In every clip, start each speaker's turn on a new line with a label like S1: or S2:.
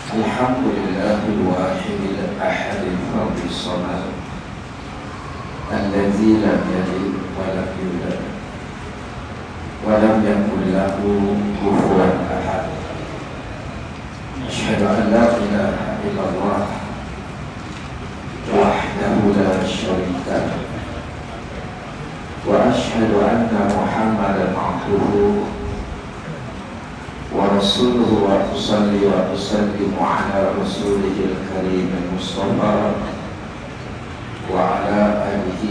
S1: الحمد لله الواحد الأحد الفرد الصمد الذي لم يلد ولم يولد ولم يكن له كفوا أحد. أشهد أن لا إله إلا الله وحده لا شريك له، وأشهد أن محمدا عبده ورسوله، وأصلي وأسلم على رسوله الكريم المصطفى وعلى آله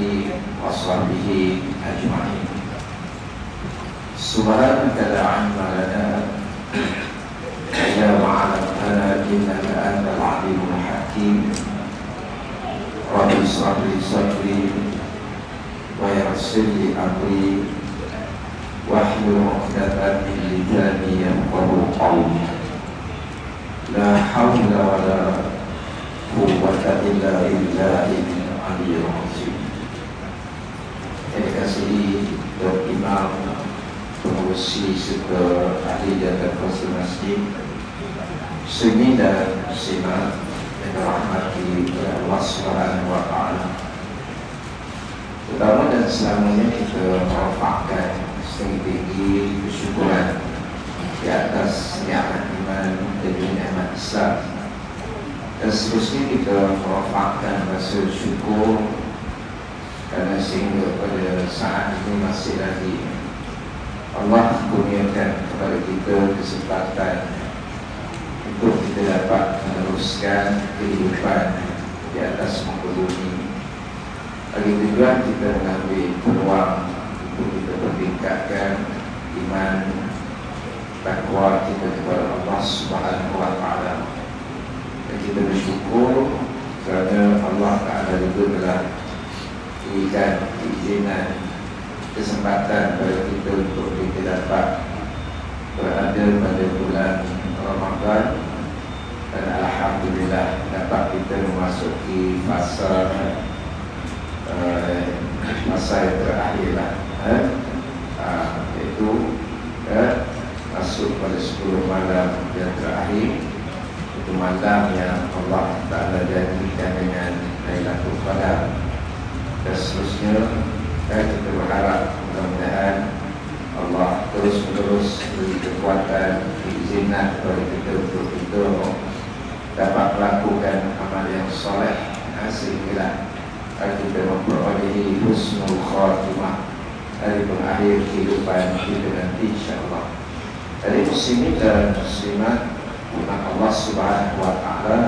S1: وصحبه أجمعين. سبحانك لا علم لنا إلا ما علمتنا إنك أنت العليم الحكيم. رب اشرح لي صدري ويسر لي أمري واحلل عقدة من لساني يفقهوا قولي. لا حول ولا قوة إلا بالله العلي العظيم. Terima kasih Dr. Imam, pengurusi serta ahli jaga kuasa masjid, Sunni dan Muslimat yang dirahmati Allah Subhanahu wa Ta'ala. Pertama dan selamanya kita merafakkan setinggi-tinggi kesyukuran di atas nikmat iman dan nikmat Islam, dan seterusnya kita merafakkan rasa syukur kerana sehingga pada saat ini masih lagi Allah kurniakan kepada kita kesempatan untuk kita dapat meneruskan kehidupan di atas muka bumi. Lagi juga kita mengambil peluang untuk kita meningkatkan iman takwa kita kepada Allah Subhanahu wa Ta'ala. Dan kita bersyukur kerana Allah Ta'ala juga telah berikan keizinan, kesempatan bagi kita untuk kita dapat berada pada bulan Ramadan, dan alhamdulillah dapat kita memasuki masa yang terakhir lah, iaitu masuk pada 10 malam yang terakhir. Itu malam yang Allah Ta'ala janjikan dengan Lailatul Qadar. Dan seterusnya kita berharap mudah-mudahan Allah terus-menerus beri kekuatan, keizinan kepada kita untuk kita dapat melakukan amal yang soleh, sehingga kita memperolehi husnul khatimah dari pengakhir kehidupan kita nanti, insyaAllah. Dari muslimin dan muslimat Allah Subhanahu wa Ta'ala,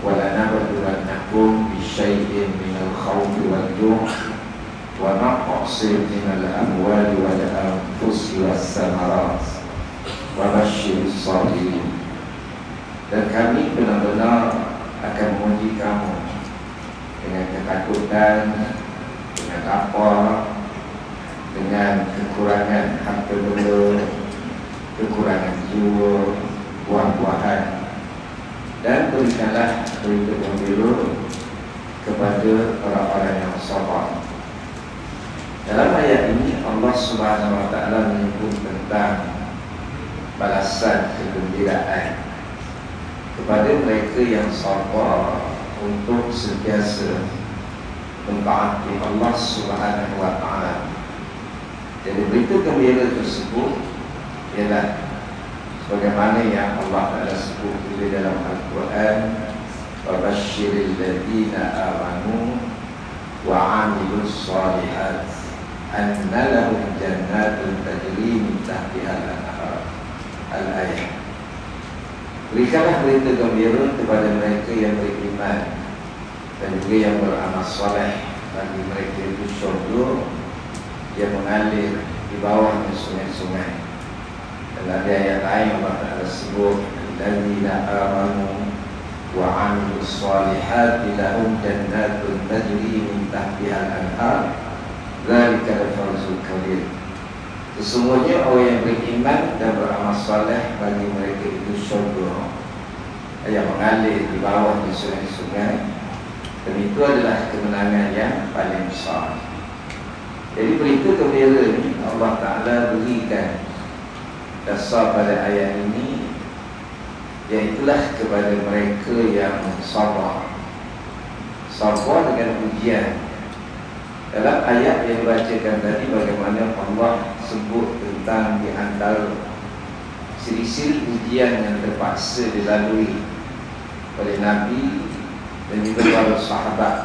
S1: wala nabluwannakum bisyai'in minal khawfi wal ju' wa naqsin minal amwali wal anfusi was samarat wa basyiris sabirin. Dan kami benar-benar akan menguji kamu dengan ketakutan, dengan lapar, dengan kekurangan harta benda, kekurangan jiwa, buah-buahan, dan berikanlah berita gembira kepada orang-orang yang sabar. Dalam ayat ini Allah Subhanahu wa Ta'ala menyebut tentang balasan kegembiraan kepada mereka yang sabar untuk sentiasa mentaati Allah Subhanahu wa Ta'ala. Jadi berita gembira tersebut ialah sebagaimana yang Allah Ta'ala sebut di dalam Al-Quran, wa basyiril ladzina amanu wa 'amilus shalihat anna lahum jannatun tajri min tahtiha al-anhar. Al-ayat. Berikanlah berita gembira kepada mereka yang beriman dan juga yang beramal soleh, bagi mereka itu syurga yang mengalir di bawahnya sungai-sungai. Dan ada ayat lain Allah Ta'ala sebut, alladzina amanu wa 'amilus shalihati lahum jannatun tajri min tahtiha al-anhar dzalikal fawzul kabir. Sesungguhnya orang yang beriman dan beramal saleh, bagi mereka itu syurga yang mengalir di bawah di sungai-sungai, dan itu adalah kemenangan yang paling besar. Jadi berita gembira ini Allah Ta'ala berikan dasar pada ayat ini, iaitulah kepada mereka yang sabar dengan ujian. Dalam ayat yang dibacakan tadi, bagaimana Allah sebut tentang di antara ciri-ciri ujian yang terpaksa dilalui oleh Nabi dan juga para sahabat,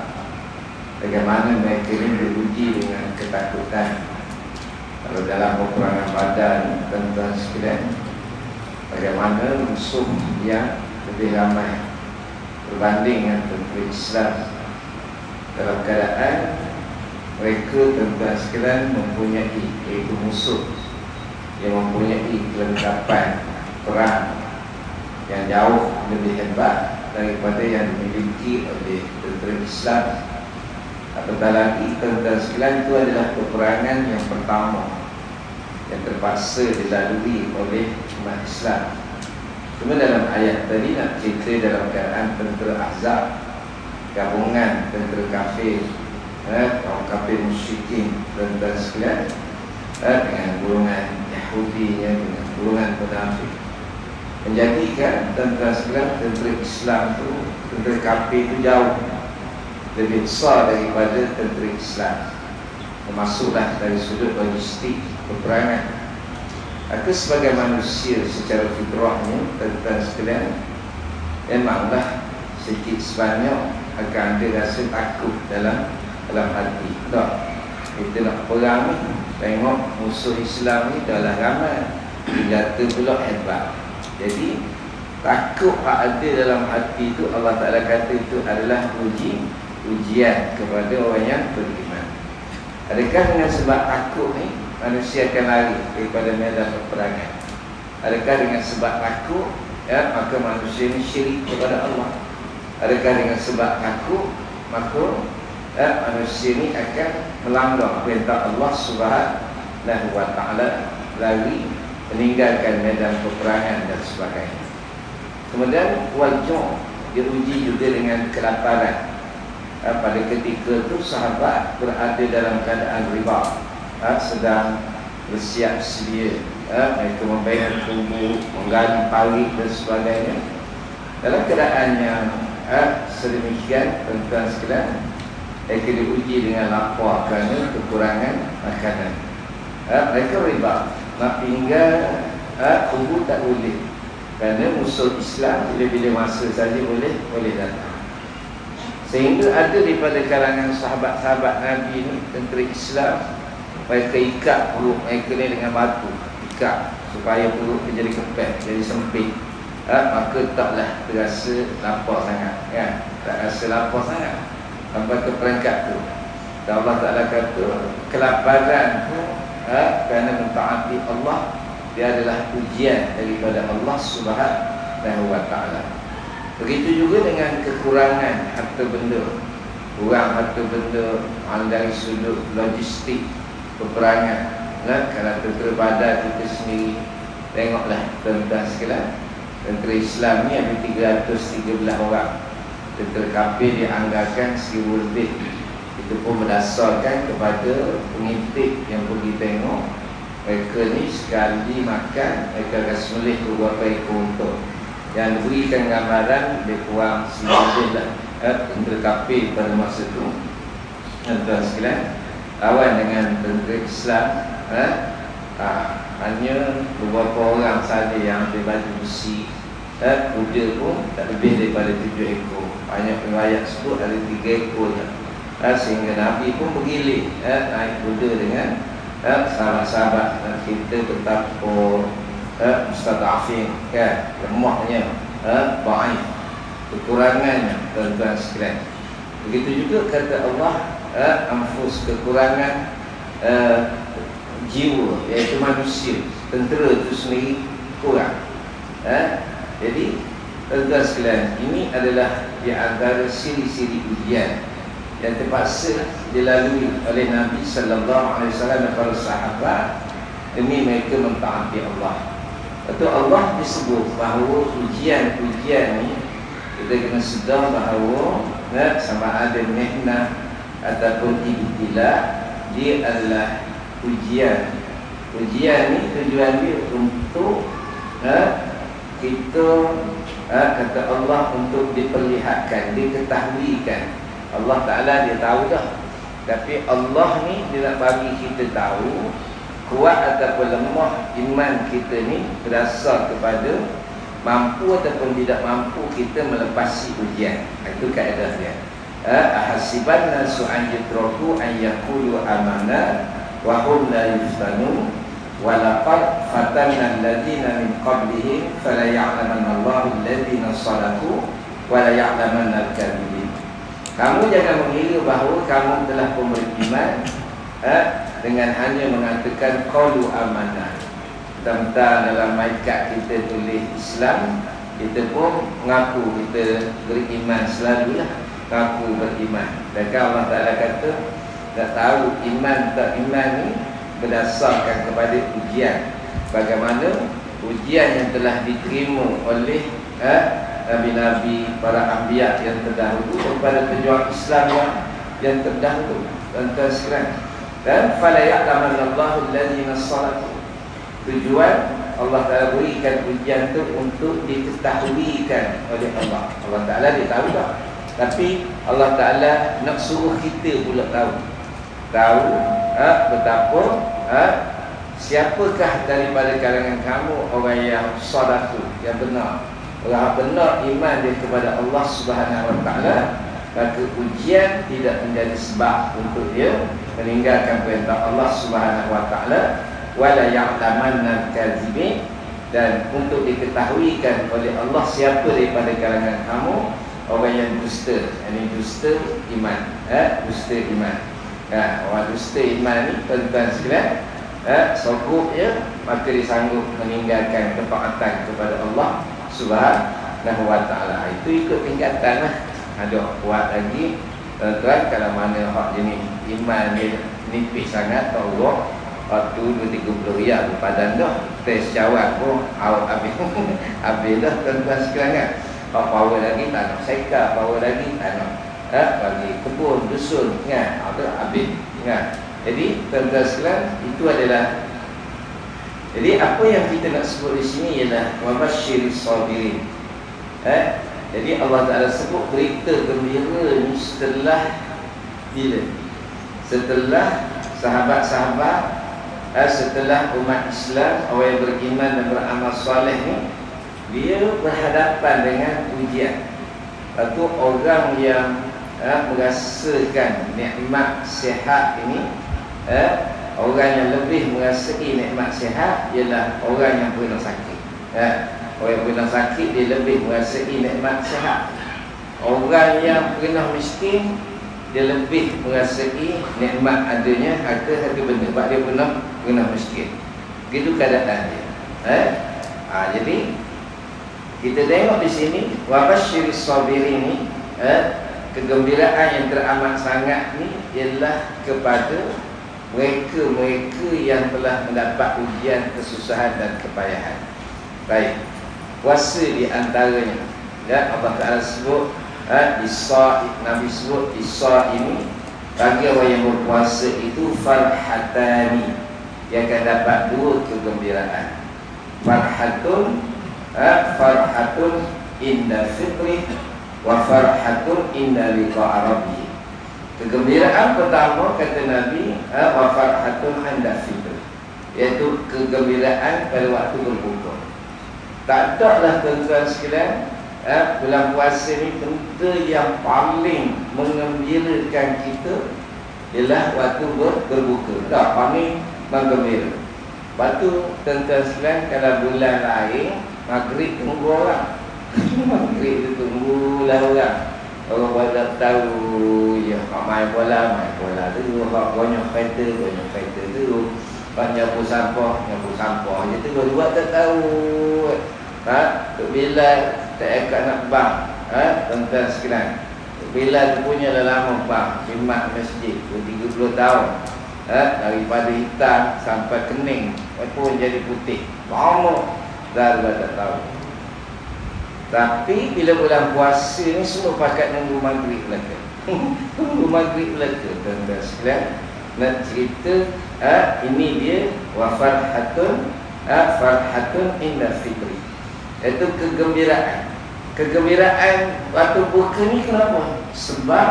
S1: bagaimana mereka ini diuji dengan ketakutan. Kalau dalam peperangan Badar, tuan-tuan sekalian, bagaimana musuh yang lebih ramai berbanding dengan tentera Islam, dalam keadaan mereka, tuan-tuan sekalian, mempunyai, iaitu musuh yang mempunyai kelengkapan perang yang jauh lebih hebat daripada yang dimiliki oleh tentera Islam. Apatah lagi, tuan-tuan sekalian, itu adalah peperangan yang pertama yang terpaksa dilalui oleh umat Islam. Cuma dalam ayat tadi nak cerita dalam keadaan tentera Ahzab, gabungan tentera kafir, kaum kafir musyrikin, tuan-tuan sekalian, dengan golongan Yahudinya, dengan golongan munafik, menjadikan tuan-tuan sekalian tentera Islam tu, tentera kafir tu jauh lebih besar daripada tentera Islam, termasuklah dari sudut logistik peperangan. Aku sebagai manusia secara fitrahnya, tuan-tuan sekalian, memanglah sedikit sebanyak akan ada rasa takut dalam hati. Tak, kita nak perang ni, tengok musuh Islam ni dah lah ramai, senjata pula hebat. Jadi takut yang ada dalam hati itu, Allah Ta'ala kata itu adalah ujian kepada orang yang beriman. Adakah dengan sebab takut ni manusia akan lari daripada medan peperangan? Adakah dengan sebab takut maka manusia ini syirik kepada Allah? Adakah dengan sebab takut maka manusia ini akan melanggar perintah Allah Subhanahu wa Ta'ala, lari, meninggalkan medan peperangan dan sebagainya? Kemudian wajah diuji juga dengan kelaparan. Pada ketika itu sahabat berada dalam keadaan riba, sedang bersiap sedia, mereka membayar tubuh, menggali parit dan sebagainya. Dalam keadaan yang sedemikian, tuan-tuan sekalian, mereka diuji dengan lapar kerana kekurangan makanan. Mereka riba, nak tinggal tubuh tak boleh, kerana musuh Islam bila-bila masa saja boleh datang. Sehingga ada daripada kalangan sahabat-sahabat Nabi ni, tentera Islam, mereka ikat perut mereka ni dengan batu, ikat supaya perut jadi kepek, jadi sempit. Maka taklah terasa lapar sangat, tak rasa lapar sangat sampai ke peringkat tu. Dan Allah Ta'ala kata kelaparan tu kerana mentaati Allah, dia adalah ujian daripada Allah Subhanahu wa Ta'ala. Begitu juga dengan kekurangan harta benda, kurang harta benda dari sudut logistik peperangan. Kalau tentera Badar kita sendiri, tengoklah tuan-tuan sekalian, tentera Islam ni ada 313 orang, tentera kafir dianggarkan 1000 lebih. Itu pun berdasarkan kepada pengintip yang pergi tengok, mereka ni sekali makan mereka akan sembelih beberapa ekor unta. Yang berikan gambaran lebih kurang 1000 lebih lah tentera kafir pada masa itu. Tuan-tuan sekalian, lawan dengan tentera Islam, hanya beberapa orang saja yang ambil baju besi. Kuda pun tak lebih daripada 7 ekor. Banyak riwayat sebut ada 3 ekor je. Sehingga Nabi pun bergilir naik kuda dengan sahabat-sahabat, dan kita betapa mustadafin, lemahnya, baik, kekurangannya, tuan-tuan sekalian. Begitu juga kata Allah, anfus, kekurangan jiwa, iaitu manusia, tentera itu sendiri kurang. Jadi tuan-tuan sekalian, ini adalah di antara siri-siri ujian yang terpaksa dilalui oleh Nabi sallallahu alaihi wasallam dan para sahabat demi mereka mentaati Allah. Betul, Allah disebut bahawa ujian-ujian ni kita kena sedar bahawa sama ada mihnah ataupun ibtila, dia adalah ujian. Ujian ni tujuan dia untuk kita kata Allah untuk diperlihatkan, diketahuikan. Allah Ta'ala dia tahu dah, tapi Allah ni dia nak bagi kita tahu kuat ataupun lemah iman kita ni berdasar kepada mampu ataupun tidak mampu kita melepasi ujian. Itu kaedah dia. Ahasiban nasu an yutraku an yaqulu amanna wa hum la yuftanun wa laqad fatanna alladhina min qablihim fala ya'lamanna Allahu alladhina sadaqu wa la ya'lamanna al-kadhibin. Kamu jangan mengira bahawa kamu telah beriman dengan hanya mengatakan qalu amanah. Tentang dalam maikat kita tulis Islam, kita pun mengaku kita beriman selalulah, mengaku beriman. Dan Allah Ta'ala kata tak tahu iman tak iman ni berdasarkan kepada ujian. Bagaimana ujian yang telah diterima oleh Nabi-Nabi, para anbiya yang terdahulu kepada pejuang Islam yang terdahulu. Tuan-tuan sekalian, dan fala ya'lamanna Allahu allazina sadaqu. Tujuan Allah Ta'ala berikan ujian itu untuk diketahuikan oleh Allah. Allah Ta'ala dia tahu tak, tapi Allah Ta'ala nak suruh kita pula tahu betapa siapakah daripada kalangan kamu orang yang sadaqu, yang benar. Orang benar iman dia kepada Allah Subhanahu Wa Ta'ala, maka ujian tidak menjadi sebab untuk dia meninggalkan perintah Allah Subhanahu Wa Ta'ala. Wala ya'lamanna al-kadhibin, dan untuk diketahuikan oleh Allah siapa daripada kalangan kamu orang yang dusta. Ini dusta iman, dusta iman. Orang dusta iman ni tuan-tuan sekalian, sogok ya, maka dia sanggup meninggalkan ketaatan kepada Allah Subhanahu Wa Ta'ala. Itu ikut tingkatan lah. Ada kuat lagi tuan-tuan, kalau mana hak jenis iman dia nipis sangat, Allah waktu 2-30 riyal padan dah, tes jawab pun habis habis dah tuan-tuan sekalian kan. Power lagi tak nak seka, power lagi tak nak bagi kebun, dusun kan, habis kan. Jadi tuan-tuan sekalian, itu adalah, jadi apa yang kita nak sebut di sini ialah wabasyiris sabirin. Jadi Allah Ta'ala sebut berita gembira ni setelah bila? Setelah sahabat-sahabat, setelah umat Islam, orang yang beriman dan beramal soleh ni, dia berhadapan dengan ujian. Lepas tu orang yang merasakan nikmat sihat ini, orang yang lebih merasai nikmat sihat ialah orang yang pernah sakit. Orang yang pernah sakit dia lebih merasai nikmat sihat. Orang yang pernah miskin dia lebih merasai nikmat adanya harta benda, sebab dia pernah miskin. Begitu keadaan dia. Jadi kita tengok di sini wabasyiris sabirin ni, kegembiraan yang teramat sangat ni ialah kepada mereka-mereka yang telah mendapat ujian, kesusahan dan kepayahan. Baik, puasa di antaranya. Allah Ta'ala sebut Nabi sebut Isa ini bagi orang yang berpuasa itu farhatani, yang akan dapat dua kegembiraan. Farhatun inda fitri wa farhatun inda liqa'a rabbi. Kegembiraan pertama kata Nabi wa farhatun inda fitri, iaitu kegembiraan pada waktu berbuka. Tak ada lah tuan-tuan sekalian, bulan puasa ni benda yang paling mengembirakan kita ialah waktu berbuka. Tak, paling menggembira. Lepas tu tuan-tuan sekalian, kalau bulan lain maghrib tunggu orang. Maghrib tu tunggulah orang. Orang pada tahu ya, main bola tu, hak banyak fighter tu, banyak nyapu sampah je tu, buat tak tahu. Tok Bilal tak ekat nak bang, tuan-tuan sekalian. Tok Bilal tu punya dah lama bang, khidmat masjid 30 tahun. Daripada hitam sampai kening pun jadi putih. Lama dah tak tahu. Tapi bila bulan puasa ni semua pakat nunggu maghrib belaka. Tunggu maghrib belaka tuan-tuan sekalian. Nak cerita ini dia wa farhatun inda fitri. Iaitu kegembiraan. Kegembiraan waktu buka ni kenapa? Sebab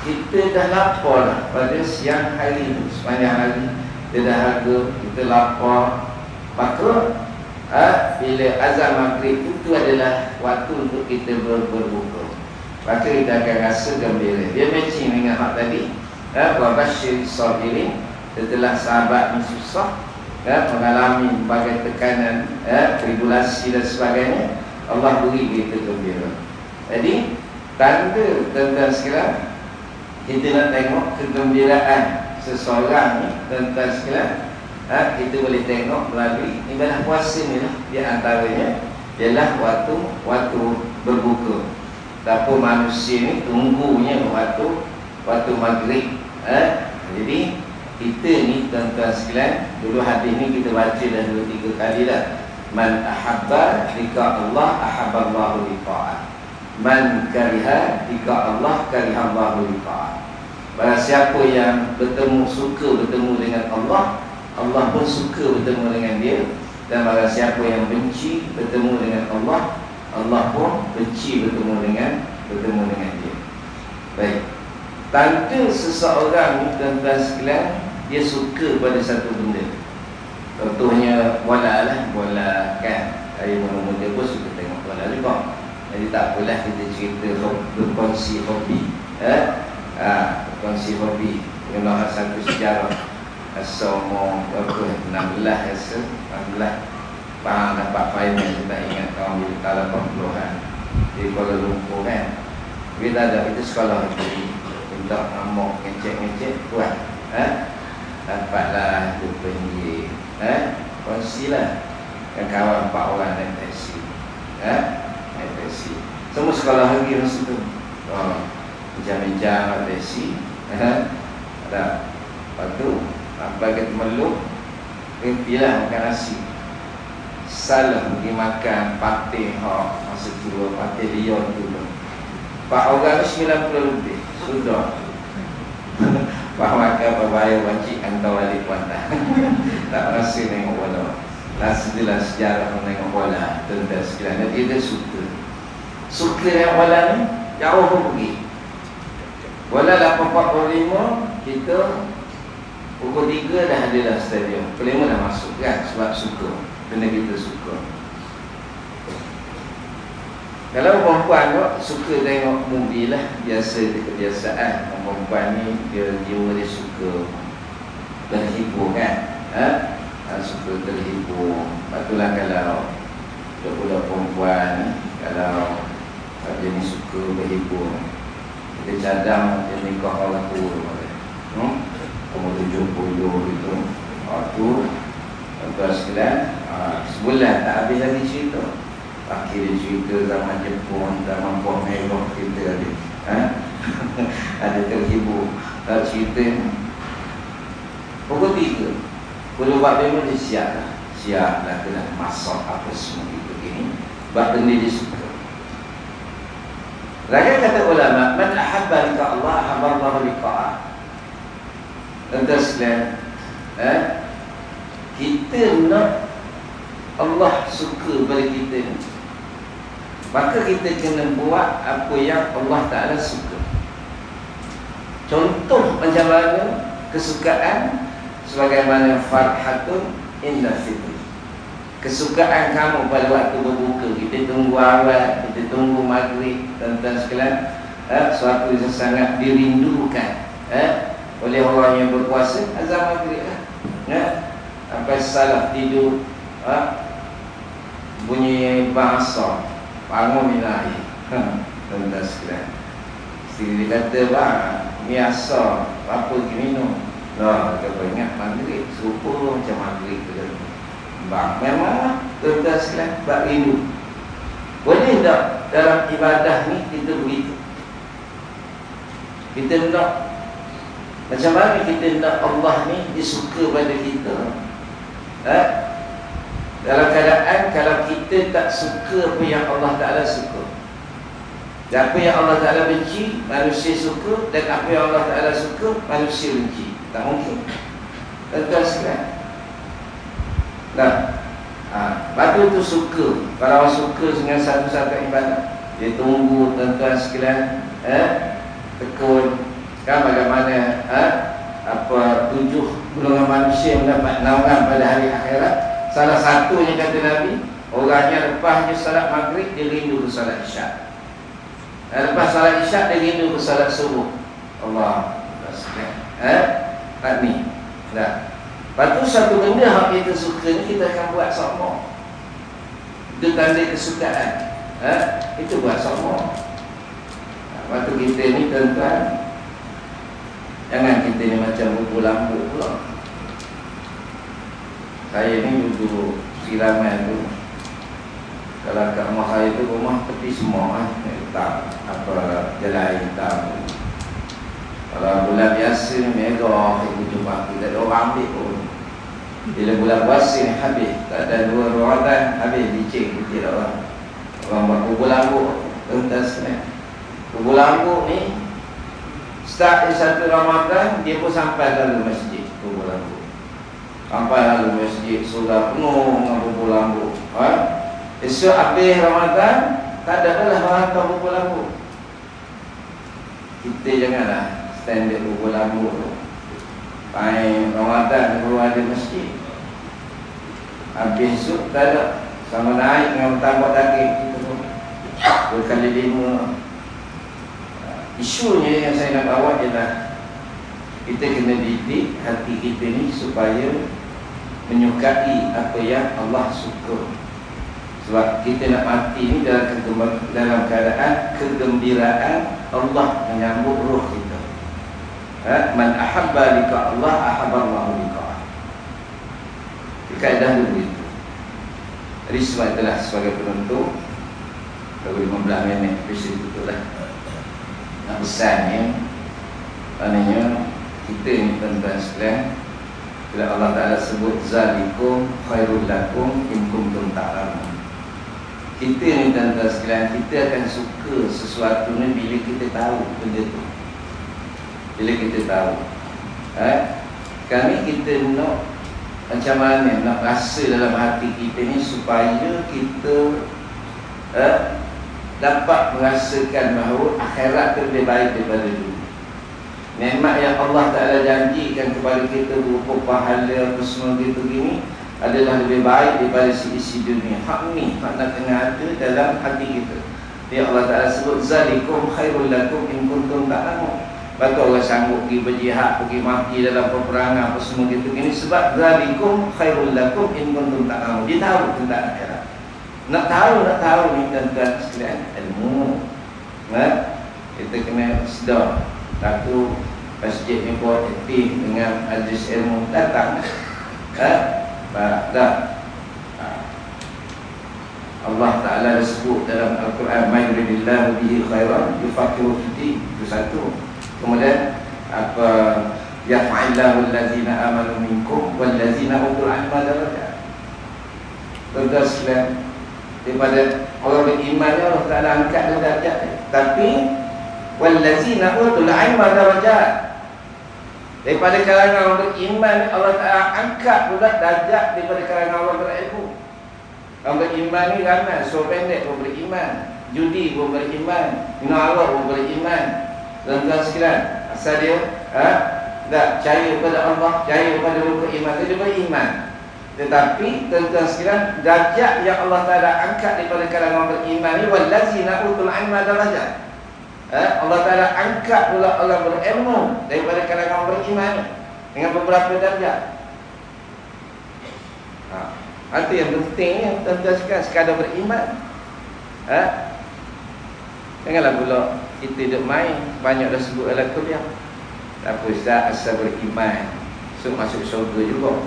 S1: kita dah lapar lah pada siang hari tu, sepanjang hari kita dah harga, kita lapar. Maka bila azan maghrib itu adalah waktu untuk kita berbuka. Maka kita akan rasa gembira. Dia matching dengan hak tadi. Wa basyir sabirin. Setelah sahabat ni susah, mengalami berbagai tekanan, tribulasi dan sebagainya, Allah beri kita gembira. Jadi tanda tuan-tuan sekalian, kita nak tengok kegembiraan seseorang ni, tuan-tuan sekalian, kita boleh tengok melalui ibadah puasa ni lah. Di antaranya ialah waktu berbuka. Tapi manusia ni tunggunya waktu maghrib. Jadi kita ni tuan-tuan sekalian, dulu hadis ni kita baca dah 2-3 kali dah. Man ahabba liqa Allah ahabballahu liqa'ah. Man kariha liqa Allah karihallahu liqa'ah. Barang siapa yang suka bertemu dengan Allah, Allah pun suka bertemu dengan dia. Dan barang siapa yang benci bertemu dengan Allah, Allah pun benci bertemu dengan dia. Baik. Tanda seseorang ni tuan-tuan sekalian, dia suka pada satu benda. Contohnya bola lah, bola kan. Hari muda-muda pun suka tengok bola juga. Jadi tak apalah kita cerita berkongsi hobi. Berkongsi hobi. Memang satu sejarah. Asal umur berapa? 16 rasa. 16. Faham dapat final. Saya tak ingat tahun bila tahun 80-an. Di Kuala Lumpur kan. Bila ada kita sekolah hobi. Minta amok, ngecek-ngecek buat. Dapatlah RM2. Kongsi lah. Yang kawan 4 orang naik taksi. Naik taksi. Semua sekolah lagi masa tu. Bincang-bincang naik taksi. Ada. Lepas tu sampai ke Temeluk, berhentilah makan nasi. Salah pergi makan patih masa tu, patih Leon tu. 4 orang 90 lebih. Sudah. Pak makan berbayar wajib hantar balik Kuantan. Tak rasa tengok bola. Dah sejelas sejarah menengok bola. Tuan-tuan sekalian, dia suka dengan bola ni, jauh pun pergi. Bola 8.45, kita pukul 3 dah ada dalam stadium. Pukul 5 dah masuk kan, sebab suka. Benda kita suka. Kalau perempuan tu suka tengok movie lah, biasa kebiasaan. Perempuan ni dia suka terhibur kan. Suka terhibur. Patutlah kalau budak-budak perempuan ni, kalau dia ni suka berhibur, kita cadang dia nikah orang tua. Umur 70 gitu. Waktu tuan sekalian, sebulan tak habis lagi cerita. Akhirnya cerita zaman Jepun, zaman Puan Merah kita ada. Ada terhibur. Cerita pukul 3. Pukul 4 dia siap lah. Siap lah kena masak apa semua itu begini. Sebab benda dia suka. Lagi kata ulama, man ahabba liqa Allah ahabballahu liqa'ah. Tuan-tuan sekalian, kita nak Allah suka pada kita ni, maka kita kena buat apa yang Allah Ta'ala suka. Contoh macam mana kesukaan, sebagaimana farhatun inda fitri. Kesukaan kamu pada waktu berbuka, kita tunggu awal, kita tunggu maghrib, tuan-tuan sekalian, suatu yang sangat dirindukan oleh orang yang berpuasa, azan maghrib sampai salah tidur, bunyi bahasa bangun minahi. Tuan-tuan sekalian, isteri dia kata, ni asal apa pergi minum. Kita ingat maghrib, serupa macam maghrib tu. Memang tuan-tuan sekalian, bak rindu. Boleh tak dalam ibadah ni kita begitu? Kita nak, macam mana kita nak Allah ni disuka pada kita? Dalam keadaan kalau kita tak suka apa yang Allah Ta'ala suka, dan apa yang Allah Ta'ala benci, manusia suka. Dan apa yang Allah Ta'ala suka, manusia benci. Tak mungkin. Tuan-tuan sekalian, Batu tu suka. Kalau suka dengan satu-satu ibadat, dia tunggu tuan-tuan sekalian, tekun kan bagaimana apa 7 golongan manusia mendapat naungan pada hari akhirat. Salah satunya kata Nabi, orangnya lepas je salat maghrib dia rindu ke salat isyak. Lepas salat isyak dia rindu ke salat subuh. Allah tak ni dah. Lepas tu satu benda yang kita suka ni kita akan buat sama. Itu tanda kesukaan. Itu buat sama. Lepas tu kita ni tuan-tuan, jangan kita ni macam buku lampu pula. Saya ni duduk siraman tu. Kalau kat rumah saya tu, rumah tepi semua hitam, apa jalan hitam. Kalau bulan biasa ni merah, ibu jumpa kita ada orang ambil pun. Bila bulan puasa ni habis, tak ada 2 Ramadan, habis licin kita orang. Orang buat kubur lampu, tuntas ni. Kubur lampu ni start di 1 Ramadan, dia pun sampai lalu masjid kubur lampu. Sampai lalu masjid, sudah penuh dengan kubur lampu. Esok habis Ramadan, tak ada lah orang kubur lampu. Kita janganlah standard kubur lampu tu. Main Ramadan keluar di masjid, habis esok tak ada. Sama naik dengan tambah daging kita tu 2 kali 5. Isunya yang saya nak bawa ialah kita kena didik hati kita ni supaya menyukai apa yang Allah suka. Sebab kita nak mati ni dalam keadaan kegembiraan Allah menyambut roh kita. Man ahabba liqa Allah ahabba Allah liqa'ah. Kaedah dulu itu. Jadi sebab itulah sebagai penutup, baru 15 minit habis itu lah. Nak pesannya, maknanya kita ni tuan-tuan sekalian, bila Allah Ta'ala sebut zalikum khairul lakum in kuntum ta'lamun. Kita ni tuan-tuan sekalian, kita akan suka sesuatu ni bila kita tahu benda tu. Bila kita tahu, kami kita nak macam mana nak rasa dalam hati kita ni supaya kita dapat merasakan bahawa akhirat tu lebih baik daripada dulu. Nikmat yang Allah Ta'ala janjikan kepada kita berupa pahala apa semua gitu gini adalah lebih baik daripada isi dunia. Hak ni hak nak kena ada dalam hati kita. Ya Allah Ta'ala sebut zalikum khairul lakum in kuntum ta'lamun. Betul orang sanggup pergi berjihad, pergi mati dalam peperangan apa semua gitu gini sebab zalikum khairul lakum in kuntum ta'lamun. Dia tahu tentang akhirat. Nak tahu ni tuan-tuan sekalian, ilmu. Kita kena sedar. Satu, masjid ni buat aktif dengan majlis ilmu datang. Allah Ta'ala sebut dalam Al-Quran, may yuridillahu bihi khairan yufaqihu fid-din. Itu satu. Kemudian apa, yaf'allahu allazina amanu minkum wallazina utul ilma darajat. Tuan-tuan sekalian, daripada orang beriman Allah Ta'ala angkat darjat. Tapi wallazina utul ilma darajat, daripada kalangan orang beriman Allah Ta'ala angkat pula darjat daripada kalangan orang berilmu. Orang beriman ni ramai, so pendek pun beriman, judi pun beriman, Allah pun beriman. Tuan-tuan sekalian, asal dia tak percaya kepada Allah, percaya kepada rukun iman, dia beriman. Tetapi tuan-tuan sekalian, darjat yang Allah Ta'ala angkat daripada kalangan orang beriman ni wallazina utul ilma darajat. Allah Ta'ala angkat pula orang berilmu daripada kalangan orang beriman dengan beberapa darjat. Itu yang pentingnya tuan-tuan sekalian, sekadar beriman. Janganlah pula kita duduk main, banyak dah sebut dalam kuliah. Tak apa Ustaz, asal beriman so masuk syurga juga.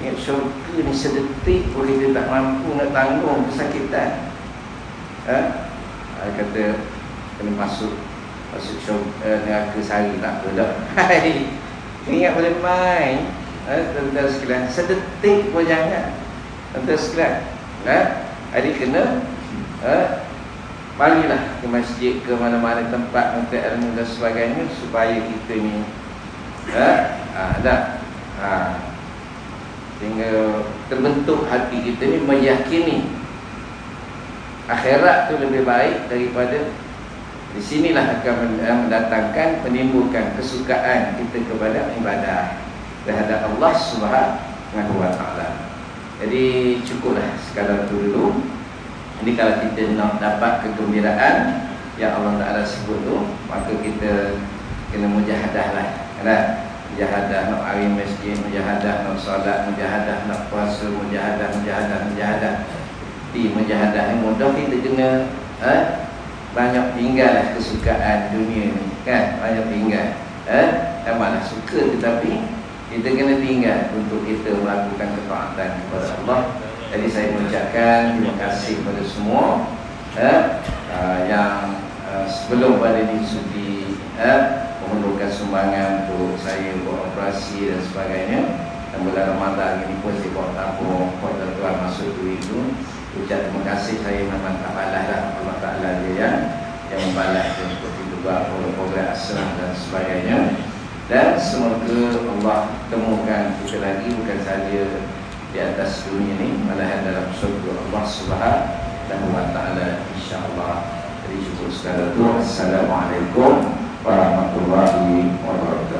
S1: Ingat syurga ni sedetik pun kita tak mampu nak tanggung kesakitan. Kata kena masuk syurga, neraka sehari tak apa dah. Ingat boleh main. Tuan-tuan sekalian, sedetik pun jangan. Tuan-tuan sekalian, jadi kena balilah ke masjid, ke mana-mana tempat untuk ilmu dan sebagainya supaya kita ni sehingga terbentuk hati kita ni meyakini akhirat tu lebih baik daripada. Di sinilah akan mendatangkan, menimbulkan kesukaan kita kepada ibadah terhadap Allah Subhanahu wa taala. Jadi cukuplah sekadar itu dulu. Ini kalau kita nak dapat kegembiraan yang Allah Taala sebut tu, maka kita kena mujahadah lah, kan? Mujahadah nak hari masjid, mujahadah nak solat, mujahadah nak puasa, mujahadah. Di mujahadah yang mudah kita kena banyak tinggal kesukaan dunia ni, kan? Banyak tinggal. Dan malah suka, tetapi kita kena tinggal untuk kita melakukan ketaatan kepada Allah. Jadi saya mengucapkan terima kasih kepada semua yang sebelum pada ini sudi memerlukan sumbangan untuk saya buat operasi dan sebagainya. Dan bulan Ramadan ini pun saya buat tabung, kota Tuhan masuk duit itu. Ucap terima kasih, saya memang tak balas lah. Allah Ta'ala dia yang membalas untuk itu buat program asrah dan sebagainya. Dan semoga Allah temukan kita lagi, bukan saja di atas dunia ini, malahan dalam surga Allah Subhanahu wa taala, insyaallah. Jadi cukup sekadar itu. Assalamualaikum warahmatullahi wabarakatuh.